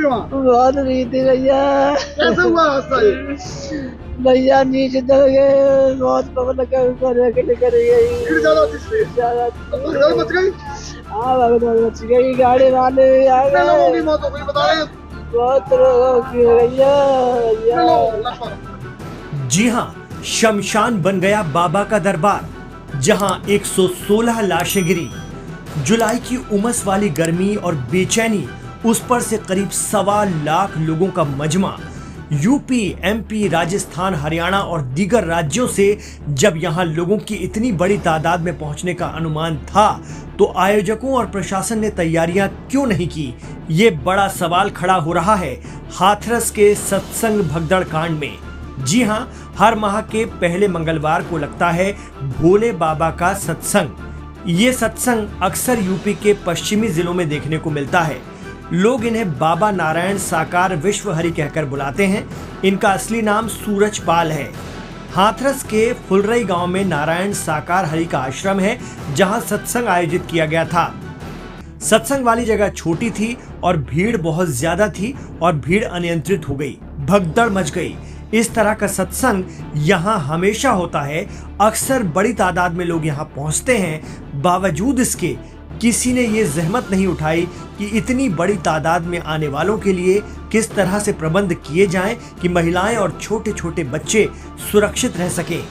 थी वहाँ? बहुत रही थी भैया। कैसे हुआ हादसा ये? भैया नीचे चल गए, बहुत पवन कर कर गई। भीड़ ज्यादा थी इसलिए? ज्यादा तो भगदड़ मच गई? हाँ भगदड़ मच गई, गाड़ी वाले भी आ कितने लोगों की गए। मौत हो गई बता रहे हैं? बहुत लोगों की भैया कितने भैया। लोग लगभग? जी हाँ, शमशान बन गया बाबा का दरबार, जहां 116 लाशें गिरी। जुलाई की उमस वाली गर्मी और बेचैनी, उस पर से करीब 1.25 लाख लोगों का मजमा। यूपी, एमपी, राजस्थान, हरियाणा और दीगर राज्यों से जब यहां लोगों की इतनी बड़ी तादाद में पहुंचने का अनुमान था, तो आयोजकों और प्रशासन ने तैयारियां क्यों नहीं की? ये बड़ा सवाल खड़ा हो रहा है हाथरस के सत्संग भगदड़ कांड में। जी हाँ, हर माह के पहले मंगलवार को लगता है भोले बाबा का सत्संग। ये सत्संग अक्सर यूपी के पश्चिमी जिलों में देखने को मिलता है। लोग इन्हें बाबा नारायण साकार विश्व हरि कहकर बुलाते हैं। इनका असली नाम सूरज पाल है। हाथरस के फुलरई गांव में नारायण साकार हरि का आश्रम है, जहां सत्संग आयोजित किया गया था। सत्संग वाली जगह छोटी थी और भीड़ बहुत ज्यादा थी और भीड़ अनियंत्रित हो गई, भगदड़ मच गई। इस तरह का सत्संग यहाँ हमेशा होता है। अक्सर बड़ी तादाद में लोग यहाँ पहुँचते हैं। बावजूद इसके किसी ने ये जहमत नहीं उठाई कि इतनी बड़ी तादाद में आने वालों के लिए किस तरह से प्रबंध किए जाएं कि महिलाएं और छोटे छोटे बच्चे सुरक्षित रह सकें।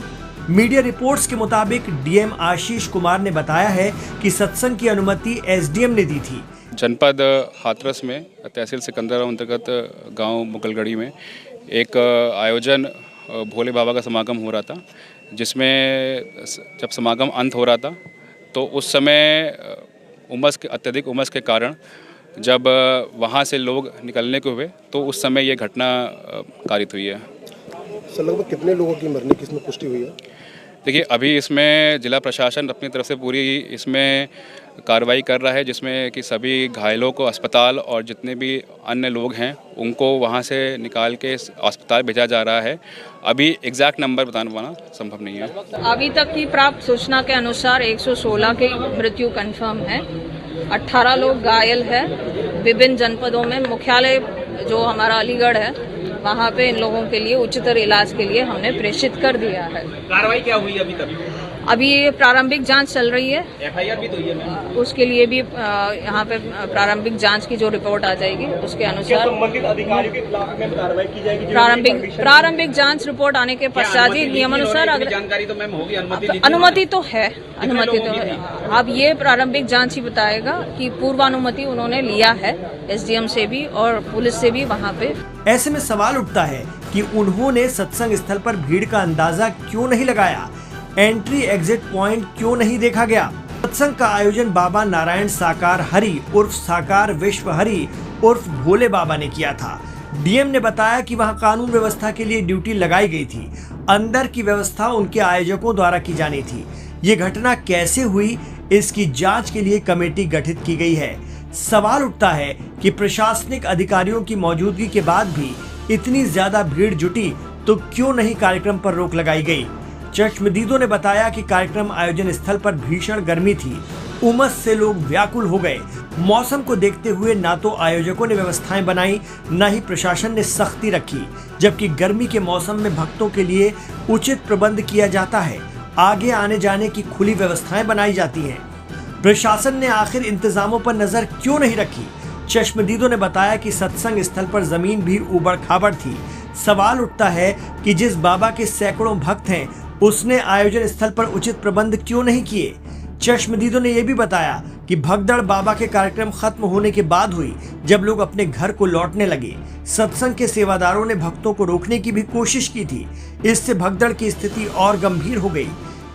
मीडिया रिपोर्ट्स के मुताबिक डीएम आशीष कुमार ने बताया है कि सत्संग की अनुमति एसडीएम ने दी थी। जनपद हाथरस में तहसील सिकंदरा अंतर्गत गांव मुगलगढ़ी में एक आयोजन भोले बाबा का समागम हो रहा था, जिसमें जब समागम अंत हो रहा था तो उस समय अत्यधिक उमस के कारण जब वहां से लोग निकलने को हुए तो उस समय ये घटना कारित हुई है। सर लगभग कितने लोगों की मरने की इसमें पुष्टि हुई है? देखिए, अभी इसमें जिला प्रशासन अपनी तरफ से पूरी इसमें कार्रवाई कर रहा है, जिसमें कि सभी घायलों को अस्पताल और जितने भी अन्य लोग हैं उनको वहां से निकाल के अस्पताल भेजा जा रहा है। अभी एग्जैक्ट नंबर बताना संभव नहीं है। अभी तक की प्राप्त सूचना के अनुसार 116 की मृत्यु कंफर्म है, 18 लोग घायल है। विभिन्न जनपदों में मुख्यालय जो हमारा अलीगढ़ है, वहाँ पे इन लोगों के लिए उच्चतर इलाज के लिए हमने प्रेषित कर दिया है। कार्रवाई क्या हुई अभी तक? अभी ये प्रारंभिक जांच चल रही है। एफआईआर भी तो हुई है। उसके लिए भी यहाँ पे प्रारंभिक जांच की जो रिपोर्ट आ जाएगी उसके अनुसार संबंधित अधिकारियों के खिलाफ में कार्रवाई की जाएगी। प्रारंभिक जांच रिपोर्ट आने के पश्चात ही नियमानुसार अगर जानकारी तो मैम होगी, अनुमति तो है, अनुमति तो है। अब ये प्रारंभिक जांच ही बताएगा कि पूर्वानुमति उन्होंने लिया है एसडीएम से भी और पुलिस से भी वहाँ पे। ऐसे में सवाल उठता है कि उन्होंने सत्संग स्थल पर भीड़ का अंदाजा क्यों नहीं लगाया? एंट्री एग्जिट पॉइंट क्यों नहीं देखा गया? सत्संग का आयोजन बाबा नारायण साकार हरि उर्फ साकार विश्व हरि उर्फ भोले बाबा ने किया था। डीएम ने बताया कि वहां कानून व्यवस्था के लिए ड्यूटी लगाई गई थी। अंदर की व्यवस्था उनके आयोजकों द्वारा की जानी थी। ये घटना कैसे हुई, इसकी जांच के लिए कमेटी गठित की गई है। सवाल उठता है कि प्रशासनिक अधिकारियों की मौजूदगी के बाद भी इतनी ज्यादा भीड़ जुटी तो क्यों नहीं कार्यक्रम पर रोक लगाई गई? चश्मदीदों ने बताया कि कार्यक्रम आयोजन स्थल पर भीषण गर्मी थी। उमस से लोग व्याकुल हो गए। मौसम को देखते हुए ना तो आयोजकों ने व्यवस्थाएं बनाई, न ही प्रशासन ने सख्ती रखी, जबकि गर्मी के मौसम में भक्तों के लिए उचित प्रबंध किया जाता है। आगे आने जाने की खुली व्यवस्थाएं बनाई जाती हैं। प्रशासन ने आखिर इंतजामों पर नजर क्यों नहीं रखी? चश्मदीदों ने बताया कि सत्संग स्थल पर जमीन भी उबड़ खाबड़ थी। सवाल उठता है कि जिस बाबा के सैकड़ों भक्त हैं, उसने आयोजन स्थल पर उचित प्रबंध क्यों नहीं किए? चश्मदीदों ने यह भी बताया कि भगदड़ बाबा के कार्यक्रम खत्म होने के बाद हुई, जब लोग अपने घर को लौटने लगे। सत्संग के सेवादारों ने भक्तों को रोकने की भी कोशिश की थी। इससे भगदड़ की स्थिति और गंभीर हो गई।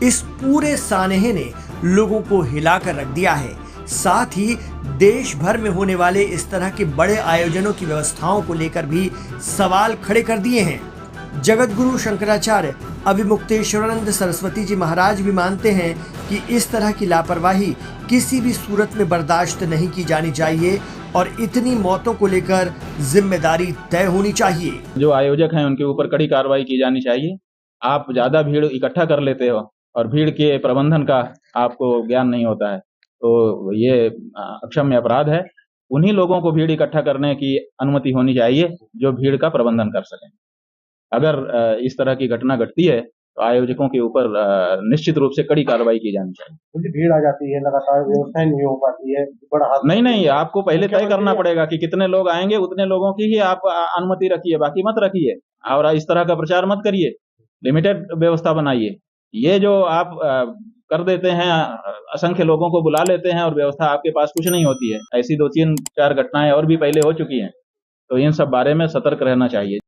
इस पूरे सानहे ने लोगों को हिलाकर रख दिया है। साथ ही देश भर में होने वाले इस तरह के बड़े आयोजनों की व्यवस्थाओं को लेकर भी सवाल खड़े कर दिए हैं। जगत गुरु शंकराचार्य अभिमुक्तेश्वरानंद सरस्वती जी महाराज भी मानते हैं कि इस तरह की लापरवाही किसी भी सूरत में बर्दाश्त नहीं की जानी चाहिए और इतनी मौतों को लेकर जिम्मेदारी तय होनी चाहिए। जो आयोजक हैं उनके ऊपर कड़ी कार्रवाई की जानी चाहिए। आप ज्यादा भीड़ इकट्ठा कर लेते हो और भीड़ के प्रबंधन का आपको ज्ञान नहीं होता है, तो ये अक्षम्य अपराध है। उन्हीं लोगों को भीड़ इकट्ठा करने की अनुमति होनी चाहिए जो भीड़ का प्रबंधन कर सकें। अगर इस तरह की घटना घटती है तो आयोजकों के ऊपर निश्चित रूप से कड़ी कार्रवाई की जानी चाहिए। क्योंकि भीड़ आ जाती है, लगातार व्यवस्था नहीं हो पाती है, बड़ा हादसा। नहीं, आपको पहले तय करना पड़ेगा कि कितने लोग आएंगे, उतने लोगों की ही आप अनुमति रखिए, बाकी मत रखिए। और इस तरह का प्रचार मत करिए, लिमिटेड व्यवस्था बनाइए। ये जो आप कर देते हैं, असंख्य लोगों को बुला लेते हैं और व्यवस्था आपके पास कुछ नहीं होती है। ऐसी 2-3-4 घटनाएं और भी पहले हो चुकी हैं, तो इन सब बारे में सतर्क रहना चाहिए।